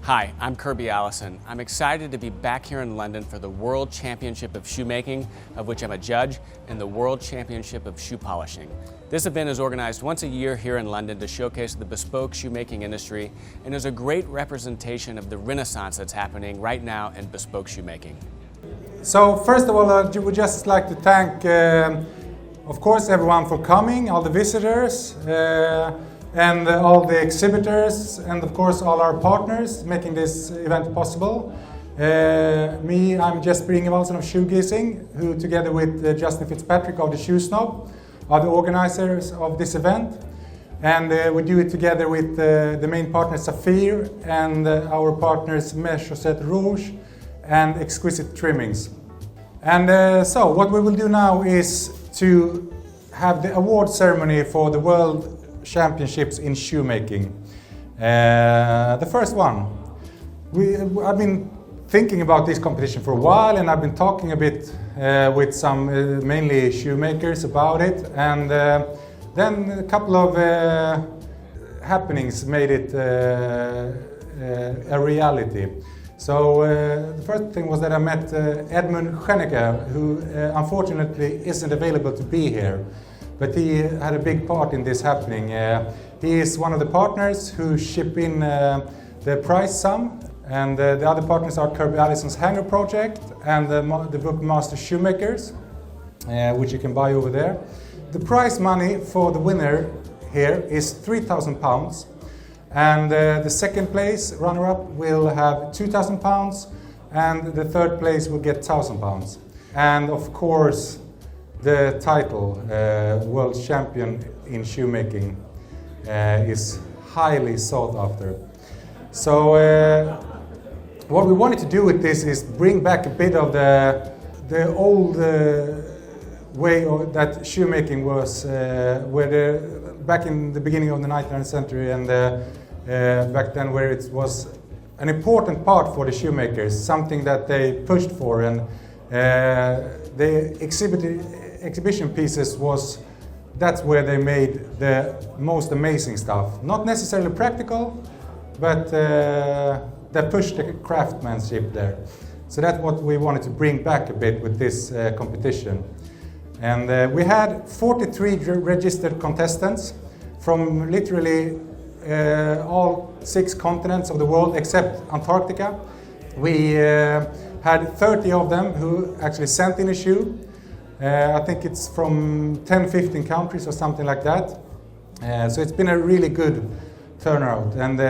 Hi, I'm Kirby Allison. I'm excited to be back here in London for the World Championship of Shoemaking, of which I'm a judge, and the World Championship of Shoe Polishing. This event is organized once a year here in London to showcase the bespoke shoemaking industry and is a great representation of the renaissance that's happening right now in bespoke shoemaking. So first of all, I would just like to thank, of course, everyone for coming, all the visitors, and all the exhibitors, and of course all our partners making this event possible. I'm Jesper Ingvardsson of Shoegazing, who together with Justin Fitzpatrick of the Shoe Snob are the organizers of this event. And we do it together with the main partner Saphir and our partners Mesh, Chaussette Rouge and Exquisite Trimmings. And so what we will do now is to have the award ceremony for the World Championships in Shoemaking. The first one. I've been thinking about this competition for a while, and I've been talking a bit with some mainly shoemakers about it, and then a couple of happenings made it a reality. So the first thing was that I met Edmund Schennecke, who unfortunately isn't available to be here. But he had a big part in this happening. He is one of the partners who ship in the prize sum, and the other partners are Kirby Allison's Hanger Project and the book Master Shoemakers, which you can buy over there. The prize money for the winner here is £3,000, and the second place runner-up will have £2,000, and the third place will get £1,000. And of course, the title, World Champion in Shoemaking, is highly sought after. So what we wanted to do with this is bring back a bit of the old way that shoemaking was, back in the beginning of the 19th century, and back then where it was an important part for the shoemakers, something that they pushed for, and they exhibition pieces that's where they made the most amazing stuff. Not necessarily practical, but they pushed the craftsmanship there. So that's what we wanted to bring back a bit with this competition. And we had 43 registered contestants from literally all 6 continents of the world except Antarctica. We had 30 of them who actually sent in a shoe. I think it's from 10-15 countries or something like that. So it's been a really good turnout. And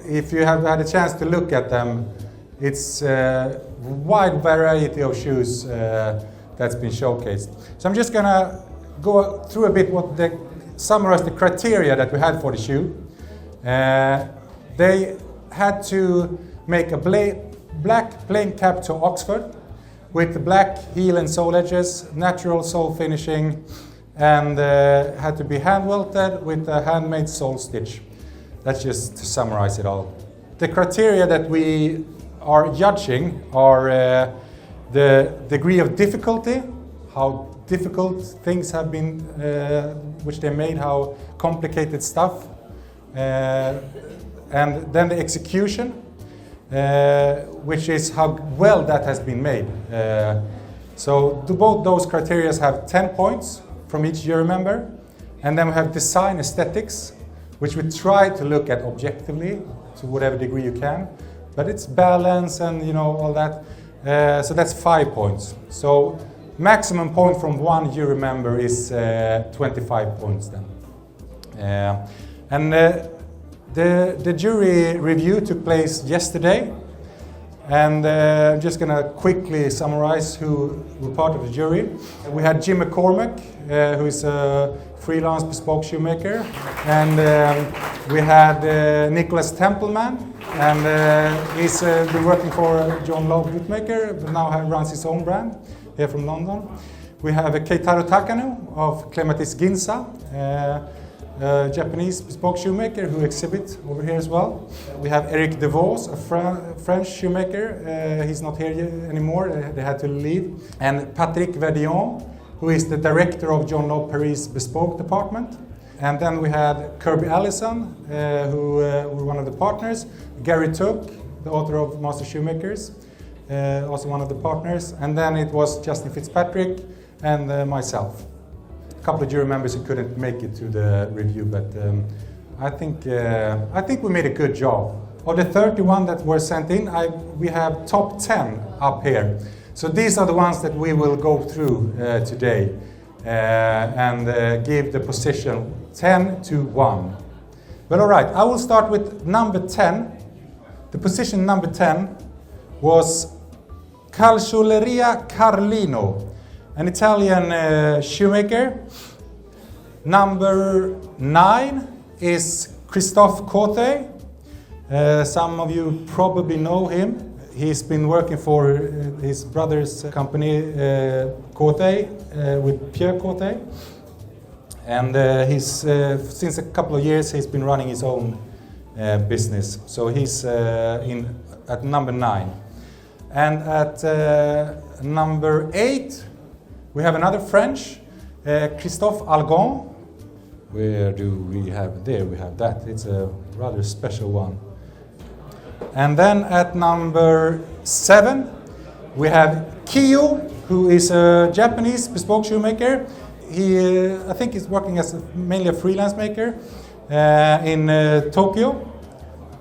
if you have had a chance to look at them, it's a wide variety of shoes that's been showcased. So I'm just going to go through a bit summarize the criteria that we had for the shoe. They had to make a black plain cap to Oxford, with black heel and sole edges, natural sole finishing, and had to be hand welted with a handmade sole stitch. That's just to summarize it all. The criteria that we are judging are the degree of difficulty, how difficult things have been, which they made, how complicated stuff, and then the execution, which is how well that has been made. So both those criteria have 10 points from each jury member, and then we have design aesthetics, which we try to look at objectively to whatever degree you can, but it's balance and all that. So that's 5 points. So maximum point from one jury member is 25 points then. The jury review took place yesterday, and I'm just going to quickly summarize who were part of the jury. We had Jim McCormack, who is a freelance bespoke shoemaker, and we had Nicholas Templeman, and he's been working for John Lowe Bootmaker, but now runs his own brand here from London. We have Keitaro Takano of Clematis Ginza, Japanese bespoke shoemaker who exhibits over here as well. We have Eric DeVos, a French shoemaker. He's not here anymore, they had to leave. And Patrick Verdillon, who is the director of John Lowe Paris Bespoke Department. And then we had Kirby Allison, who were one of the partners. Gary Took, the author of Master Shoemakers, also one of the partners. And then it was Justin Fitzpatrick and myself. A couple of jury members who couldn't make it to the review, but I think we made a good job. Of the 31 that were sent in, we have top 10 up here. So these are the ones that we will go through today and give the position 10 to 1. But all right, I will start with number 10. The position number 10 was Calcioleria Carlino, an Italian shoemaker. Number 9 is Christophe Cote. Some of you probably know him. He's been working for his brother's company, Cote, with Pierre Cote. And since a couple of years, he's been running his own business. So he's at number 9. And at number 8, we have another French, Christophe Algon. Where do we have? There we have that. It's a rather special one. And then at number 7, we have Kiyo, who is a Japanese bespoke shoemaker. He, I think, is working as mainly a freelance maker in Tokyo.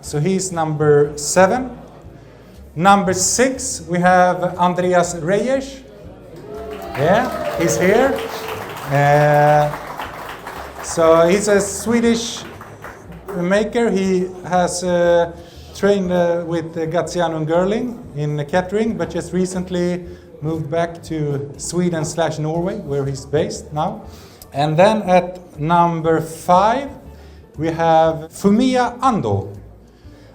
So he's number 7. Number 6, we have Andreas Reyes. Yeah, he's here. So he's a Swedish maker. He has trained with Gaziano and Gerling in Kettering, but just recently moved back to Sweden/Norway, where he's based now. And then at number 5, we have Fumiya Ando.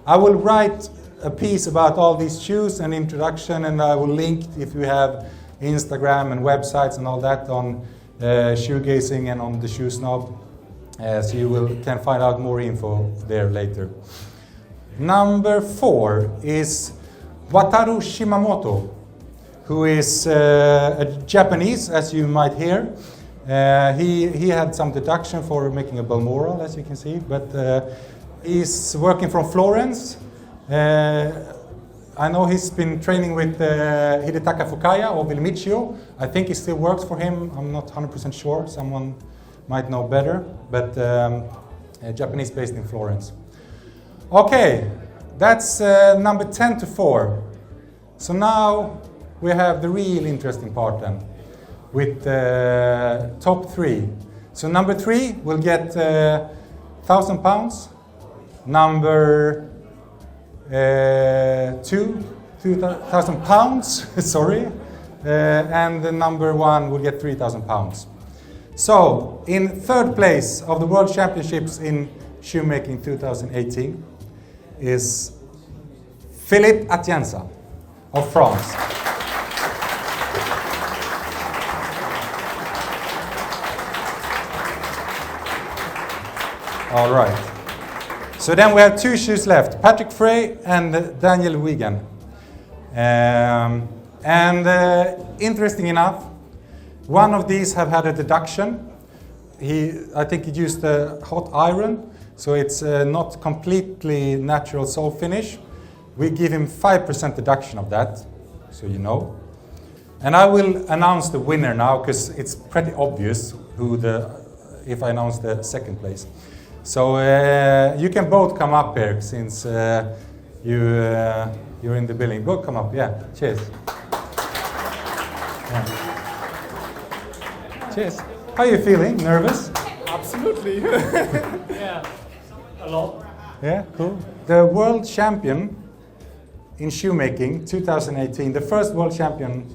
I will write a piece about all these shoes and introduction, and I will link, if you have Instagram and websites and all that, on shoegazing and on the Shoe Snob, so you can find out more info there later. Number 4 is Wataru Shimamoto, who is a Japanese, as you might hear. He had some deduction for making a Balmoral, as you can see, but he's working from Florence. I know he's been training with Hidetaka Fukaya of Il Michio. I think he still works for him. I'm not 100% sure. Someone might know better, but Japanese based in Florence. Okay, that's number 10 to 4. So now we have the real interesting part then, with top 3. So number 3 will get £1,000. Number 2,000 pounds, sorry, and the number 1 will get £3,000. So, in 3rd place of the World Championships in Shoemaking 2018 is Philippe Atienza of France. All right. So then we have 2 shoes left, Patrick Frey and Daniel Wigan. Interesting enough, one of these have had a deduction. I think he used a hot iron, so it's not completely natural sole finish. We give him 5% deduction of that, so you know. And I will announce the winner now, because it's pretty obvious if I announce the 2nd place. So you can both come up here, since you're in the building. Both come up, yeah. Cheers. Yeah. Cheers. How are you feeling? Nervous? Absolutely. Yeah, a lot. Yeah, cool. The world champion in shoemaking 2018, the first world champion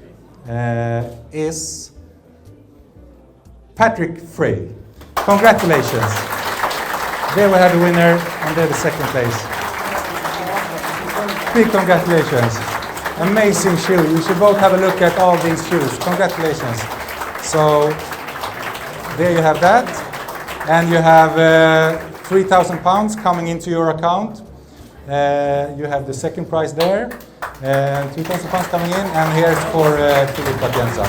is Patrick Frey. Congratulations. There we have the winner, and there the 2nd place. Big congratulations. Amazing shoe. You should both have a look at all these shoes. Congratulations. So, there you have that. And you have £3,000 coming into your account. You have the 2nd prize there. £2,000 coming in. And here's for Philippe Atienza.